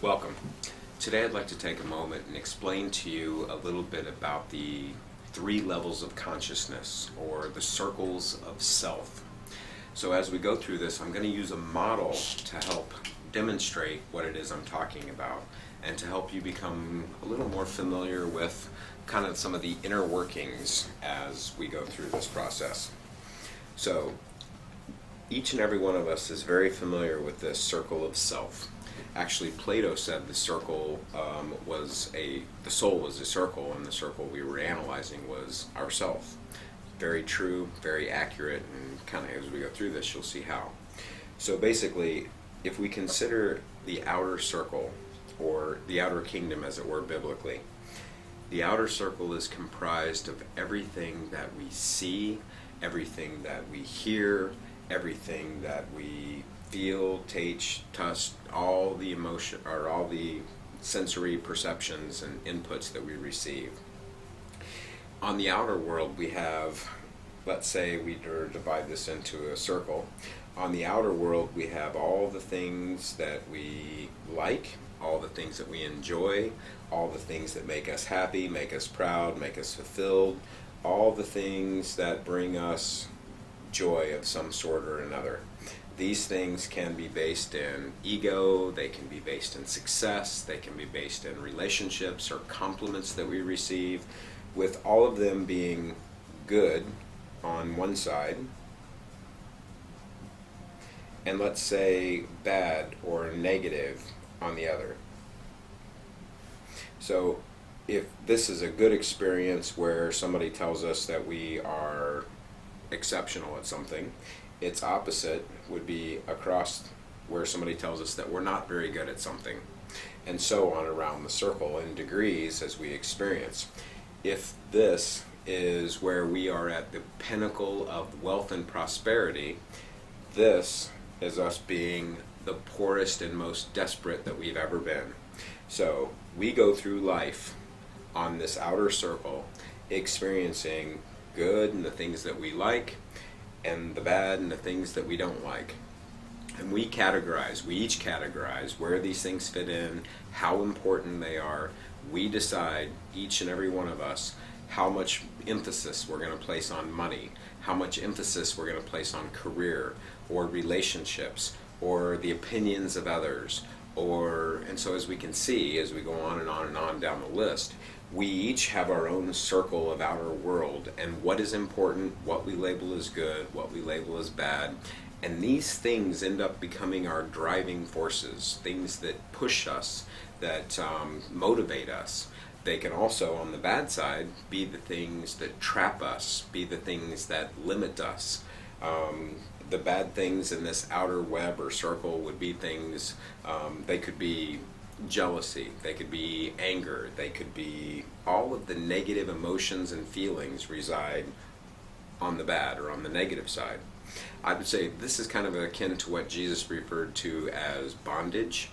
Welcome. Today I'd like to take a moment and explain to you a little bit about the three levels of consciousness, or the circles of self. So as we go through this, I'm going to use a model to help demonstrate what it is I'm talking about, and to help you become a little more familiar with kind of some of the inner workings as we go through this process. So each and every one of us is very familiar with this circle of self. Actually, Plato said the circle the soul was a circle, and the circle we were analyzing was ourself. Very true, very accurate, and kind of as we go through this, you'll see how. So basically, if we consider the outer circle, or the outer kingdom as it were biblically, the outer circle is comprised of everything that we see, everything that we hear, everything that we feel, taste, touch, all the emotion, or all the sensory perceptions and inputs that we receive. On the outer world, we have, let's say we divide this into a circle. On the outer world, we have all the things that we like, all the things that we enjoy, all the things that make us happy, make us proud, make us fulfilled, all the things that bring us joy of some sort or another. These things can be based in ego, they can be based in success, they can be based in relationships or compliments that we receive, with all of them being good on one side, and let's say bad or negative on the other. So if this is a good experience where somebody tells us that we are exceptional at something, its opposite would be across where somebody tells us that we're not very good at something, and so on around the circle in degrees as we experience. If this is where we are at the pinnacle of wealth and prosperity, this is us being the poorest and most desperate that we've ever been. So we go through life on this outer circle, experiencing good and the things that we like, and the bad and the things that we don't like. And we each categorize where these things fit in, how important they are. We decide, each and every one of us, how much emphasis we're going to place on money, how much emphasis we're going to place on career, or relationships, or the opinions of others, and so as we can see, as we go on and on and on down the list, we each have our own circle of outer world, and what is important, what we label as good, what we label as bad. And these things end up becoming our driving forces, things that push us, that motivate us. They can also, on the bad side, be the things that trap us, be the things that limit us. The bad things in this outer web or circle would be things, they could be jealousy, they could be anger, they could be all of the negative emotions and feelings reside on the bad or on the negative side. I would say this is kind of akin to what Jesus referred to as bondage.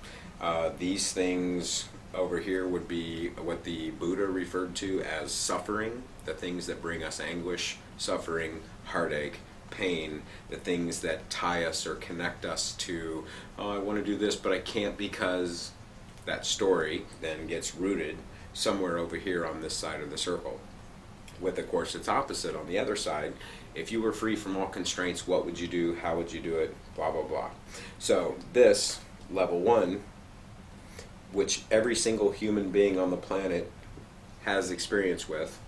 These things over here would be what the Buddha referred to as suffering, the things that bring us anguish, suffering, heartache, pain, the things that tie us or connect us to, oh, I want to do this but I can't, because that story then gets rooted somewhere over here on this side of the circle. With, of course, its opposite on the other side. If you were free from all constraints, what would you do? How would you do it? Blah, blah, blah. So this, level 1, which every single human being on the planet has experience with,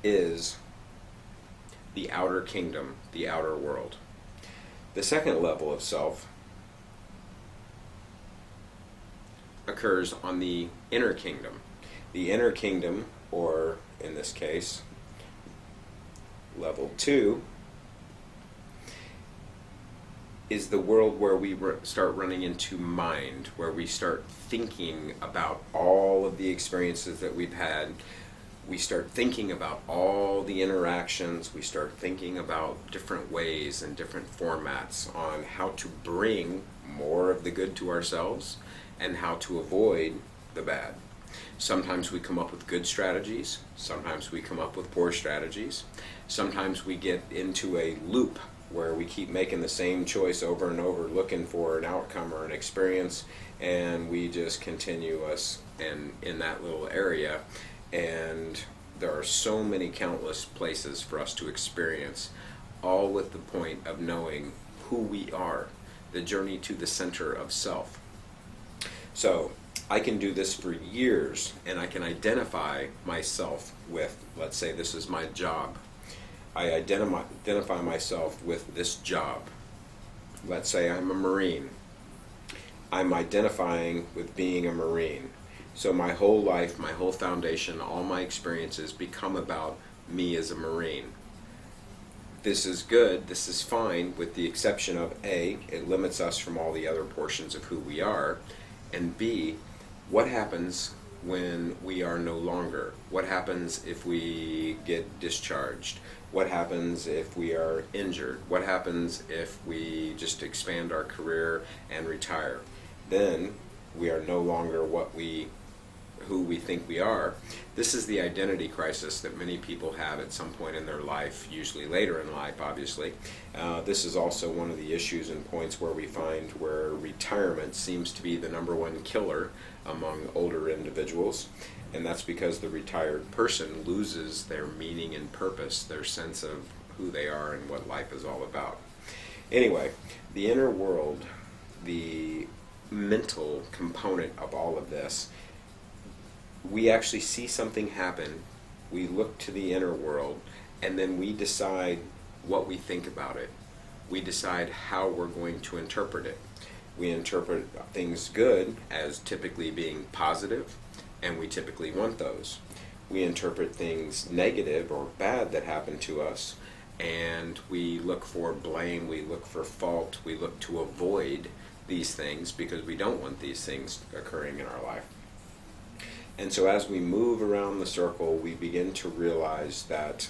is the outer kingdom, the outer world. The second level of self occurs on the inner kingdom. The inner kingdom, or in this case, level 2, is the world where we start running into mind, where we start thinking about all of the experiences that we've had. We start thinking about all the interactions. We start thinking about different ways and different formats on how to bring more of the good to ourselves and how to avoid the bad. Sometimes we come up with good strategies, sometimes we come up with poor strategies, sometimes we get into a loop where we keep making the same choice over and over, looking for an outcome or an experience, and we just continue us in that little area. And there are so many countless places for us to experience, all with the point of knowing who we are, the journey to the center of self. So I can do this for years, and I can identify myself with, let's say this is my job. I identify myself with this job. Let's say I'm a Marine. I'm identifying with being a Marine. So my whole life, my whole foundation, all my experiences become about me as a Marine. This is good, this is fine, with the exception of A, it limits us from all the other portions of who we are, and B, what happens when we are no longer? What happens if we get discharged? What happens if we are injured? What happens if we just expand our career and retire? Then we are no longer who we think we are. This is the identity crisis that many people have at some point in their life, usually later in life, obviously. This is also one of the issues and points where we find where retirement seems to be the number one killer among older individuals. And that's because the retired person loses their meaning and purpose, their sense of who they are and what life is all about. Anyway, the inner world, the mental component of all of this, we actually see something happen, we look to the inner world, and then we decide what we think about it. We decide how we're going to interpret it. We interpret things good as typically being positive, and we typically want those. We interpret things negative or bad that happen to us, and we look for blame, we look for fault, we look to avoid these things because we don't want these things occurring in our life. And so as we move around the circle, we begin to realize that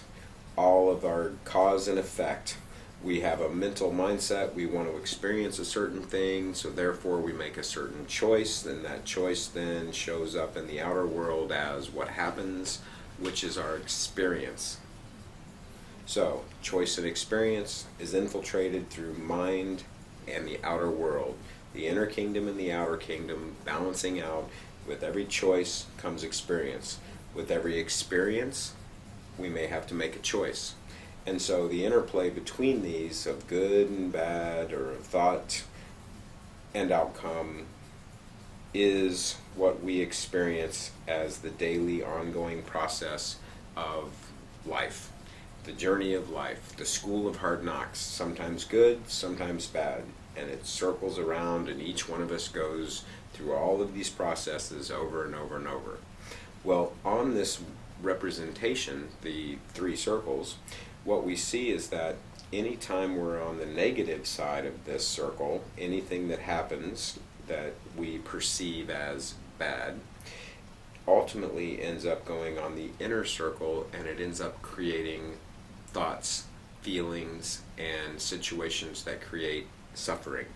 all of our cause and effect, we have a mental mindset, we want to experience a certain thing, so therefore we make a certain choice, and that choice then shows up in the outer world as what happens, which is our experience. So, choice and experience is infiltrated through mind and the outer world, the inner kingdom and the outer kingdom balancing out. With every choice comes experience. With every experience, we may have to make a choice. And so the interplay between these of good and bad, or thought and outcome, is what we experience as the daily ongoing process of life. The journey of life, the school of hard knocks, sometimes good, sometimes bad. And it circles around, and each one of us goes through all of these processes over and over and over. Well, on this representation, the three circles, what we see is that anytime we're on the negative side of this circle, anything that happens that we perceive as bad ultimately ends up going on the inner circle, and it ends up creating thoughts, feelings, and situations that create suffering,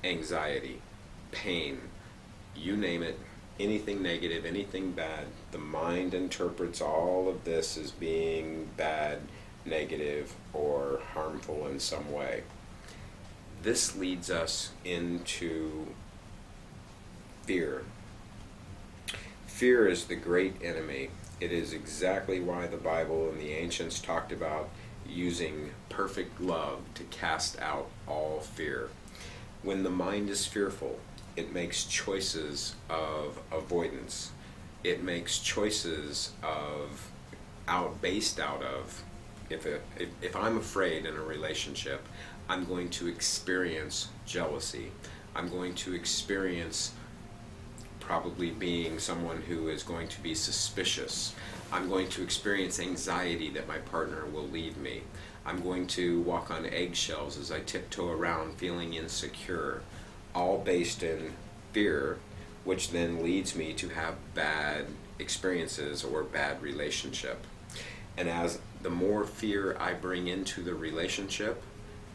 anxiety, pain, you name it, anything negative, anything bad. The mind interprets all of this as being bad, negative, or harmful in some way. This leads us into fear. Fear is the great enemy. It is exactly why the Bible and the ancients talked about using perfect love to cast out all fear. When the mind is fearful, it makes choices of avoidance. It makes choices of based out of, if I'm afraid in a relationship, I'm going to experience jealousy. I'm going to experience probably being someone who is going to be suspicious. I'm going to experience anxiety that my partner will leave me. I'm going to walk on eggshells as I tiptoe around feeling insecure, all based in fear, which then leads me to have bad experiences or bad relationship. And as the more fear I bring into the relationship,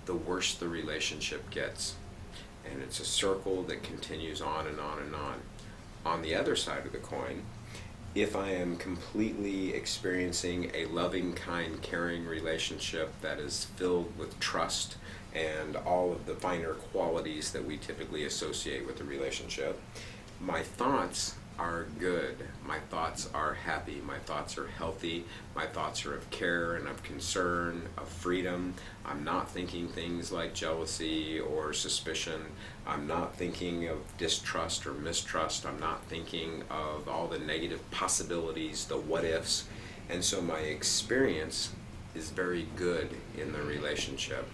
the worse the relationship gets. And it's a circle that continues on and on and on. On the other side of the coin, If I am completely experiencing a loving, kind, caring relationship that is filled with trust and all of the finer qualities that we typically associate with a relationship, my thoughts are good. My thoughts are happy. My thoughts are healthy. My thoughts are of care and of concern, of freedom. I'm not thinking things like jealousy or suspicion. I'm not thinking of distrust or mistrust. I'm not thinking of all the negative possibilities, the what ifs. And so my experience is very good in the relationship.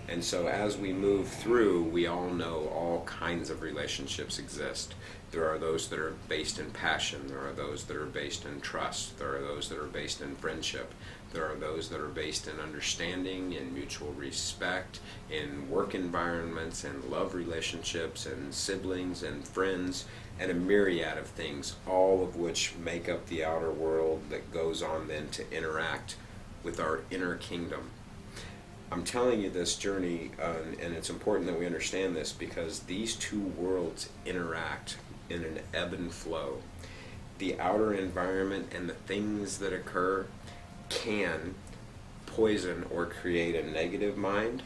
And so as we move through, we all know all kinds of relationships exist. There are those that are based in passion. There are those that are based in trust. There are those that are based in friendship. There are those that are based in understanding, in mutual respect, in work environments, and love relationships, and siblings, and friends, and a myriad of things, all of which make up the outer world that goes on then to interact with our inner kingdom. I'm telling you this journey, and it's important that we understand this because these two worlds interact in an ebb and flow. The outer environment and the things that occur can poison or create a negative mind,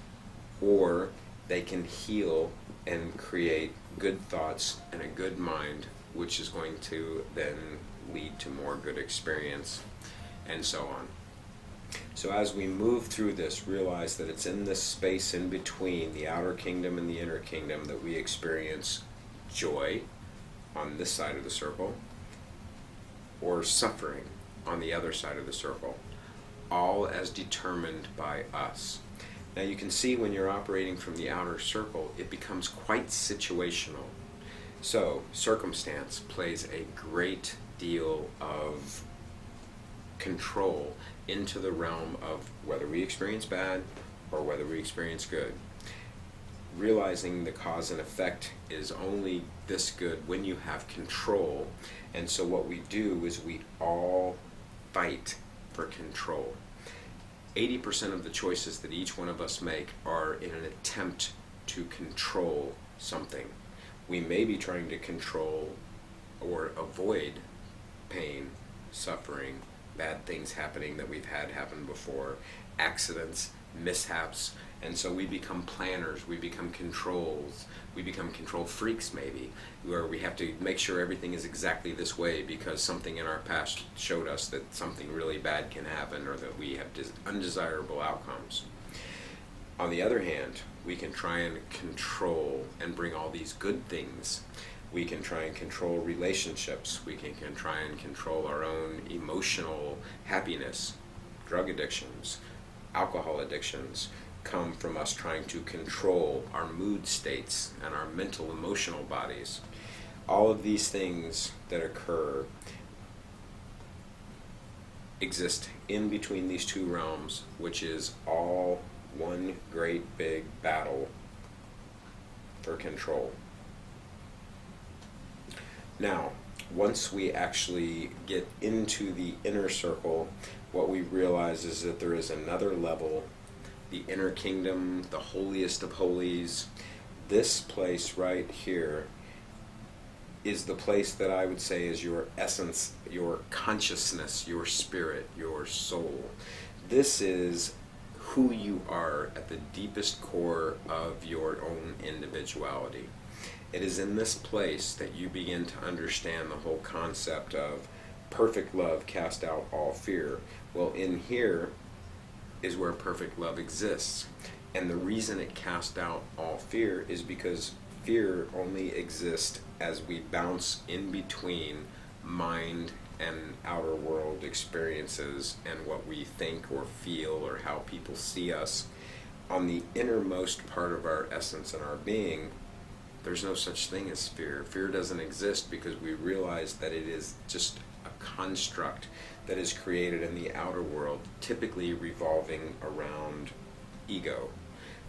or they can heal and create good thoughts and a good mind, which is going to then lead to more good experience, and so on. So as we move through this, realize that it's in this space in between the outer kingdom and the inner kingdom that we experience joy on this side of the circle, or suffering on the other side of the circle, all as determined by us. Now you can see when you're operating from the outer circle, it becomes quite situational. So circumstance plays a great deal of control into the realm of whether we experience bad or whether we experience good. Realizing the cause and effect is only this good when you have control. And so what we do is we all fight for control. 80% of the choices that each one of us make are in an attempt to control something. We may be trying to control or avoid pain, suffering, bad things happening that we've had happen before, accidents, mishaps, and so we become planners, we become we become control freaks maybe, where we have to make sure everything is exactly this way because something in our past showed us that something really bad can happen or that we have undesirable outcomes. On the other hand, we can try and control and bring all these good things. We can try and control relationships. We can try and control our own emotional happiness. Drug addictions, alcohol addictions come from us trying to control our mood states and our mental emotional bodies. All of these things that occur exist in between these two realms, which is all one great big battle for control. Now, once we actually get into the inner circle, what we realize is that there is another level, the inner kingdom, the holiest of holies. This place right here is the place that I would say is your essence, your consciousness, your spirit, your soul. This is who you are at the deepest core of your own individuality. It is in this place that you begin to understand the whole concept of perfect love cast out all fear. Well, in here is where perfect love exists. And the reason it casts out all fear is because fear only exists as we bounce in between mind and outer world experiences and what we think or feel or how people see us. On the innermost part of our essence and our being, there's no such thing as fear. Fear doesn't exist because we realize that it is just a construct that is created in the outer world, typically revolving around ego,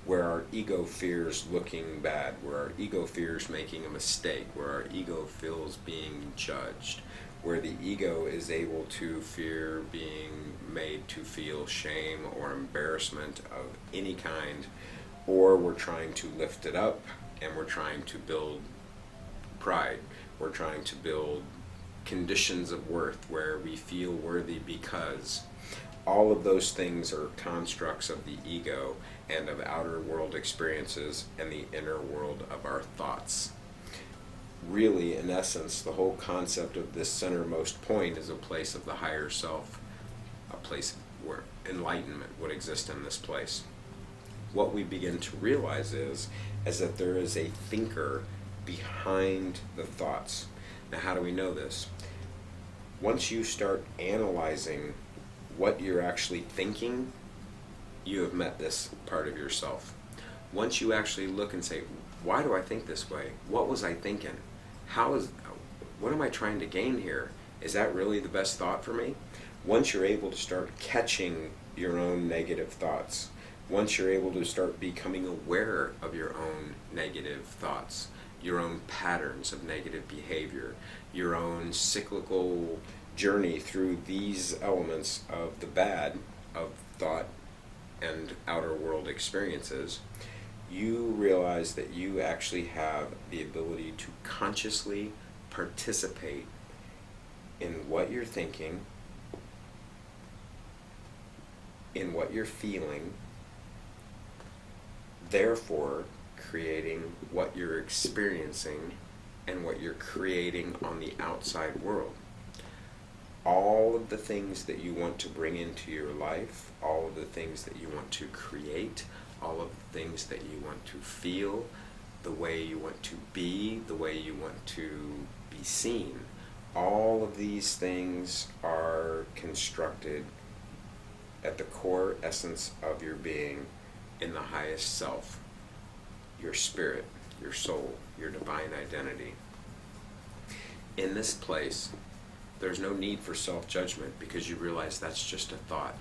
where our ego fears looking bad, where our ego fears making a mistake, where our ego feels being judged, where the ego is able to fear being made to feel shame or embarrassment of any kind, or we're trying to lift it up and we're trying to build pride. We're trying to build conditions of worth, where we feel worthy because. All of those things are constructs of the ego and of outer world experiences and the inner world of our thoughts. Really, in essence, the whole concept of this centermost point is a place of the higher self, a place where enlightenment would exist in this place. What we begin to realize is that there is a thinker behind the thoughts. Now, how do we know this? Once you start analyzing what you're actually thinking, you have met this part of yourself. Once you actually look and say, why do I think this way? What was I thinking? What am I trying to gain here? Is that really the best thought for me? Once you're able to start catching your own negative thoughts, once you're able to start becoming aware of your own negative thoughts, your own patterns of negative behavior, your own cyclical journey through these elements of the bad of thought and outer world experiences, you realize that you actually have the ability to consciously participate in what you're thinking, in what you're feeling, therefore creating what you're experiencing and what you're creating on the outside world. All of the things that you want to bring into your life, all of the things that you want to create, all of the things that you want to feel, the way you want to be, the way you want to be seen, all of these things are constructed at the core essence of your being in the highest self, your spirit, your soul, your divine identity. In this place, there's no need for self-judgment because you realize that's just a thought.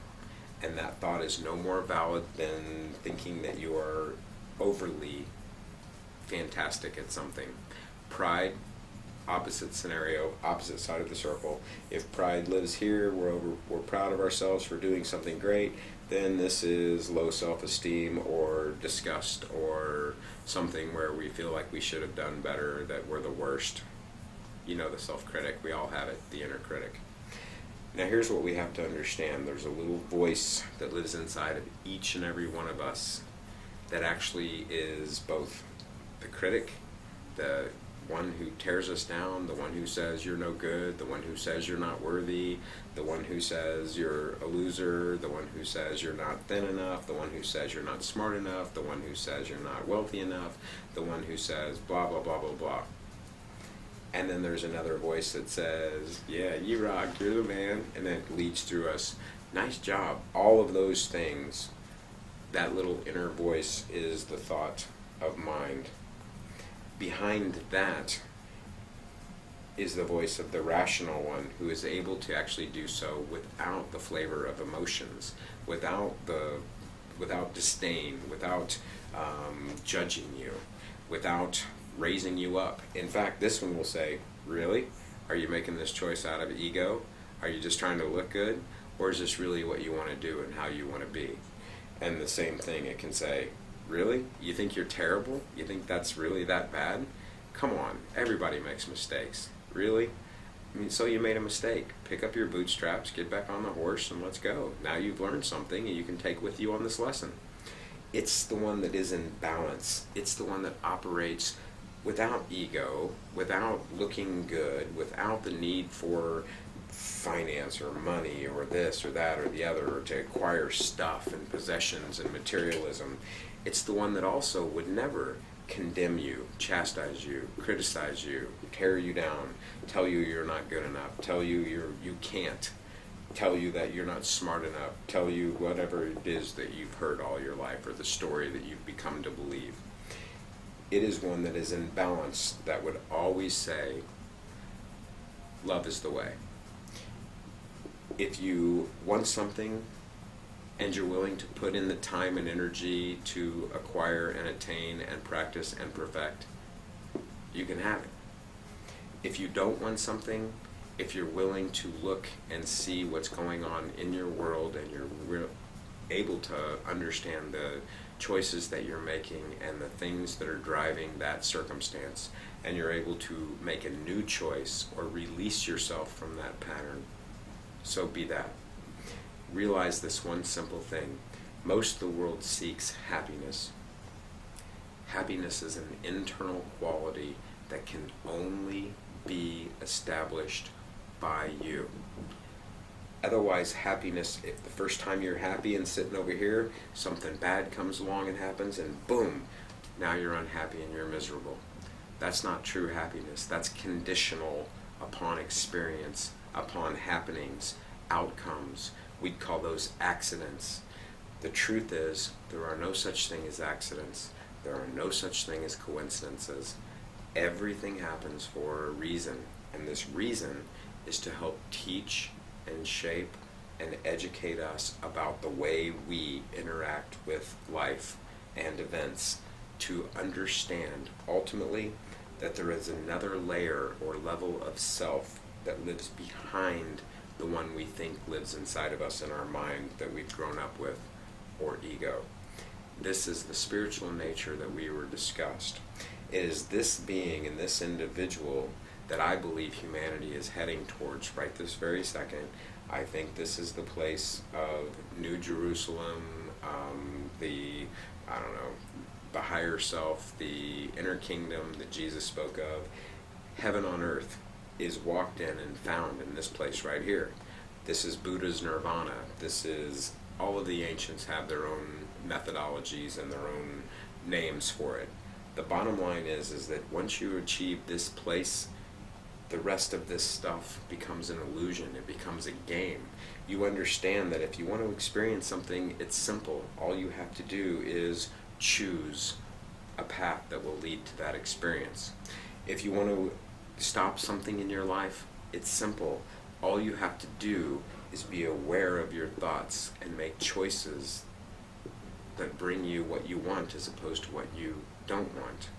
And that thought is no more valid than thinking that you are overly fantastic at something. Pride, opposite scenario, opposite side of the circle. If pride lives here, we're proud of ourselves for doing something great, then this is low self-esteem or disgust or something where we feel like we should have done better, that we're the worst. You know, the self-critic, we all have it, the inner critic. Now here's what we have to understand. There's a little voice that lives inside of each and every one of us that actually is both the critic, the one who tears us down, the one who says you're no good, the one who says you're not worthy, the one who says you're a loser, the one who says you're not thin enough, the one who says you're not smart enough, the one who says you're not wealthy enough, the one who says blah, blah, blah, blah, blah. And then there's another voice that says, yeah, you rock, you're the man, and then it leads through us. Nice job. All of those things, that little inner voice is the thought of mind. Behind that is the voice of the rational one who is able to actually do so without the flavor of emotions, without disdain, without judging you, without raising you up. In fact, this one will say, really? Are you making this choice out of ego? Are you just trying to look good? Or is this really what you want to do and how you want to be? And the same thing, it can say, really? You think you're terrible? You think that's really that bad? Come on, everybody makes mistakes. Really? I mean, so you made a mistake. Pick up your bootstraps, get back on the horse, and let's go. Now you've learned something and you can take with you on this lesson. It's the one that is in balance. It's the one that operates without ego, without looking good, without the need for finance or money or this or that or the other, or to acquire stuff and possessions and materialism. It's the one that also would never condemn you, chastise you, criticize you, tear you down, tell you you're not good enough, tell you you can't, tell you that you're not smart enough, tell you whatever it is that you've heard all your life or the story that you've become to believe. It is one that is in balance, that would always say, love is the way. If you want something and you're willing to put in the time and energy to acquire and attain and practice and perfect, you can have it. If you don't want something, if you're willing to look and see what's going on in your world and you're able to understand the choices that you're making and the things that are driving that circumstance, and you're able to make a new choice or release yourself from that pattern, so be that. Realize this one simple thing. Most of the world seeks happiness. Happiness is an internal quality that can only be established by you. Otherwise, happiness, if the first time you're happy and sitting over here, something bad comes along and happens, and boom, now you're unhappy and you're miserable. That's not true happiness. That's conditional upon experience, upon happenings, outcomes. We'd call those accidents. The truth is, there are no such thing as accidents. There are no such thing as coincidences. Everything happens for a reason, and this reason is to help teach and shape and educate us about the way we interact with life and events, to understand ultimately that there is another layer or level of self that lives behind the one we think lives inside of us in our mind that we've grown up with, or ego. This is the spiritual nature that we were discussed. It is this being and this individual that I believe humanity is heading towards right this very second. I think this is the place of New Jerusalem, the higher self, the inner kingdom that Jesus spoke of. Heaven on earth is walked in and found in this place right here. This is Buddha's nirvana. This is, all of the ancients have their own methodologies and their own names for it. The bottom line is that once you achieve this place, the rest of this stuff becomes an illusion. It becomes a game. You understand that if you want to experience something, it's simple. All you have to do is choose a path that will lead to that experience. If you want to stop something in your life, it's simple. All you have to do is be aware of your thoughts and make choices that bring you what you want as opposed to what you don't want.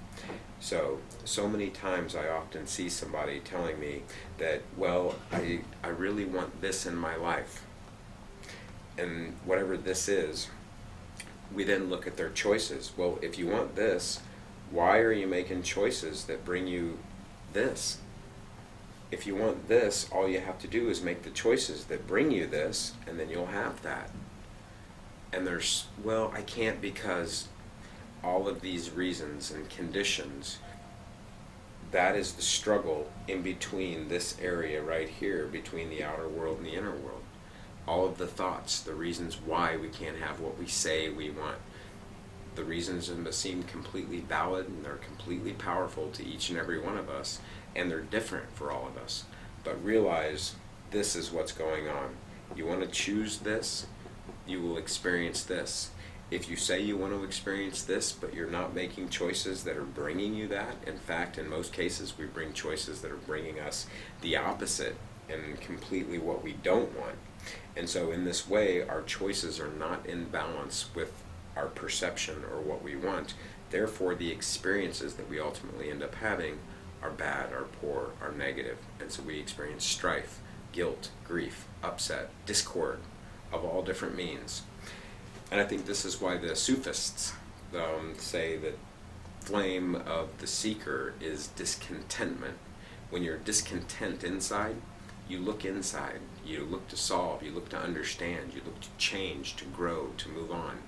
So many times I often see somebody telling me that, well, I really want this in my life. And whatever this is, we then look at their choices. Well, if you want this, why are you making choices that bring you this? If you want this, all you have to do is make the choices that bring you this, and then you'll have that. And there's, well, I can't because all of these reasons and conditions. That is the struggle in between this area right here, between the outer world and the inner world. All of the thoughts, the reasons why we can't have what we say we want. The reasons seem completely valid, and they're completely powerful to each and every one of us, and they're different for all of us. But realize this is what's going on. You want to choose this, you will experience this. If you say you want to experience this, but you're not making choices that are bringing you that, in fact, in most cases, we bring choices that are bringing us the opposite and completely what we don't want. And so in this way, our choices are not in balance with our perception or what we want. Therefore, the experiences that we ultimately end up having are bad, are poor, are negative. And so we experience strife, guilt, grief, upset, discord of all different means. And I think this is why the Sufists say that flame of the seeker is discontentment. When you're discontent inside, you look inside. You look to solve. You look to understand. You look to change, to grow, to move on.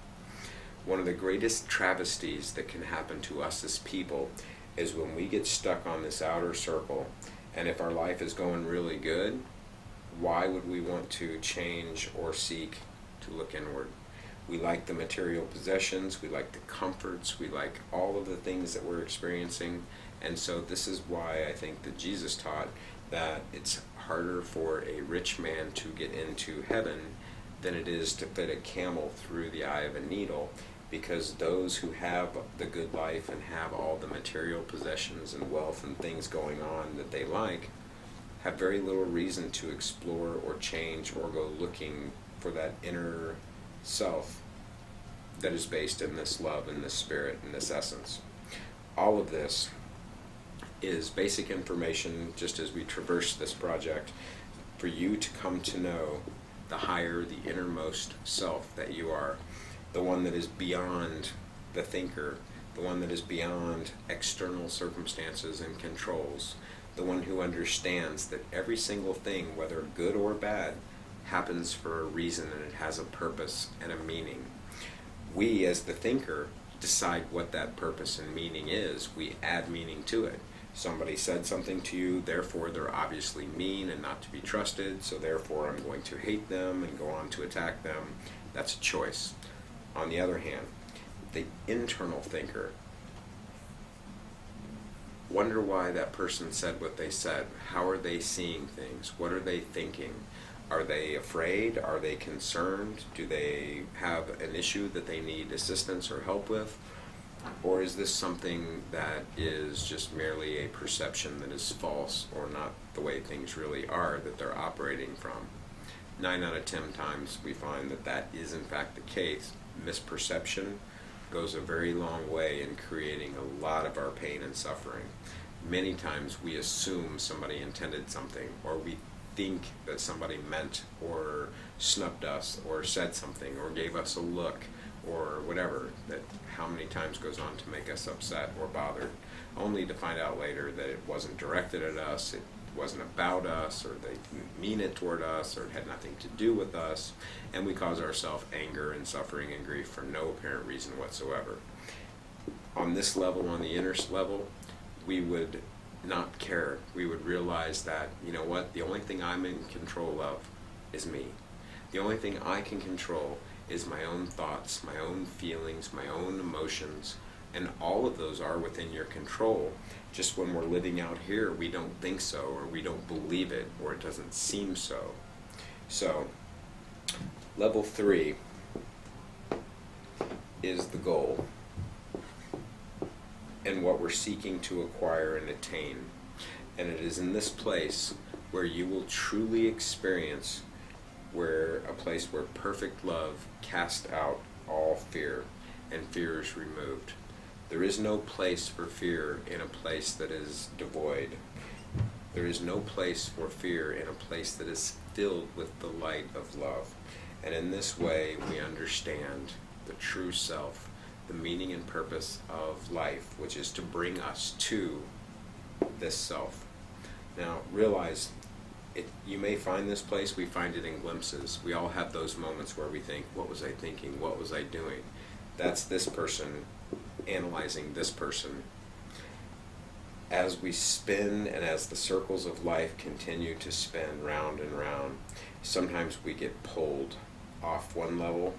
One of the greatest travesties that can happen to us as people is when we get stuck on this outer circle, and if our life is going really good, why would we want to change or seek to look inward? We like the material possessions, we like the comforts, we like all of the things that we're experiencing. And so this is why I think that Jesus taught that it's harder for a rich man to get into heaven than it is to fit a camel through the eye of a needle, because those who have the good life and have all the material possessions and wealth and things going on that they like have very little reason to explore or change or go looking for that inner self that is based in this love and this spirit and this essence. All of this is basic information, just as we traverse this project, for you to come to know the higher, the innermost self that you are. the one that is beyond the thinker, the one that is beyond external circumstances and controls, the one who understands that every single thing, whether good or bad, happens for a reason and it has a purpose and a meaning. We, as the thinker, decide what that purpose and meaning is. We add meaning to it. Somebody said something to you, therefore they're obviously mean and not to be trusted, so therefore I'm going to hate them and go on to attack them. That's a choice. On the other hand, the internal thinker, wonder why that person said what they said. How are they seeing things? What are they thinking? Are they afraid? Are they concerned? Do they have an issue that they need assistance or help with? Or is this something that is just merely a perception that is false or not the way things really are that they're operating from? 9 out of 10 times we find that that is in fact the case. Misperception goes a very long way in creating a lot of our pain and suffering. Many times we assume somebody intended something, or we think that somebody meant or snubbed us or said something or gave us a look or whatever, that how many times goes on to make us upset or bothered, only to find out later that it wasn't directed at us, it wasn't about us, or they didn't mean it toward us, or it had nothing to do with us, and we cause ourselves anger and suffering and grief for no apparent reason whatsoever. On this level, on the inner level, we would not care. We would realize that, you know what, the only thing I'm in control of is me. The only thing I can control is my own thoughts, my own feelings, my own emotions, and all of those are within your control. Just when we're living out here, we don't think so, or we don't believe it, or it doesn't seem so. So, level 3 is the goal and what we're seeking to acquire and attain. And it is in this place where you will truly experience a place where perfect love casts out all fear, and fear is removed. There is no place for fear in a place that is devoid. There is no place for fear in a place that is filled with the light of love. And in this way, we understand the true self, the meaning and purpose of life, which is to bring us to this self. Now, realize, you may find this place, we find it in glimpses. We all have those moments where we think, what was I thinking? What was I doing? That's this person analyzing this person. As we spin and as the circles of life continue to spin round and round, sometimes we get pulled off one level,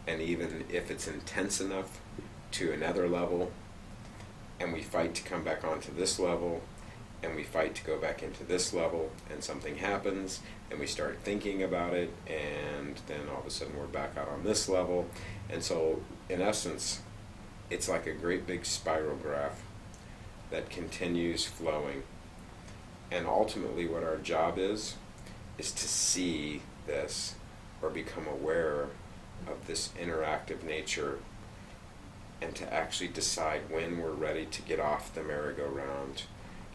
and even if it's intense enough, to another level, and we fight to come back onto this level, and we fight to go back into this level, and something happens, and we start thinking about it, and then all of a sudden we're back out on this level. And so, in essence, it's like a great big spiral graph that continues flowing. And ultimately what our job is to see this, or become aware of this interactive nature, and to actually decide when we're ready to get off the merry-go-round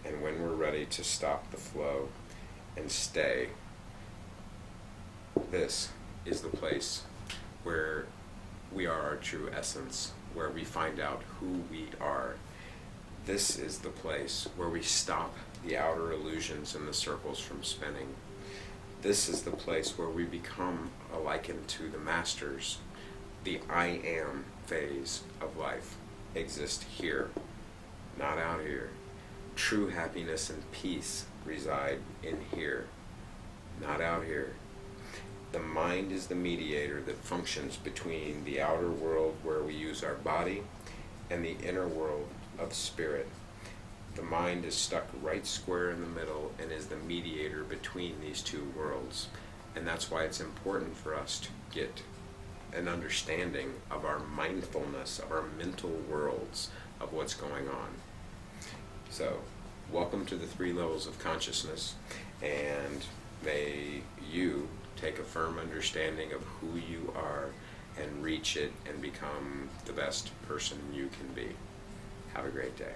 and when we're ready to stop the flow and stay. This is the place where we are our true essence, where we find out who we are. This is the place where we stop the outer illusions and the circles from spinning. This is the place where we become likened to the masters. The I am phase of life exists here, not out here. True happiness and peace reside in here, not out here. The mind is the mediator that functions between the outer world where we use our body and the inner world of spirit. The mind is stuck right square in the middle and is the mediator between these two worlds. And that's why it's important for us to get an understanding of our mindfulness, of our mental worlds, of what's going on. So, welcome to the 3 levels of consciousness, and may you take a firm understanding of who you are and reach it and become the best person you can be. Have a great day.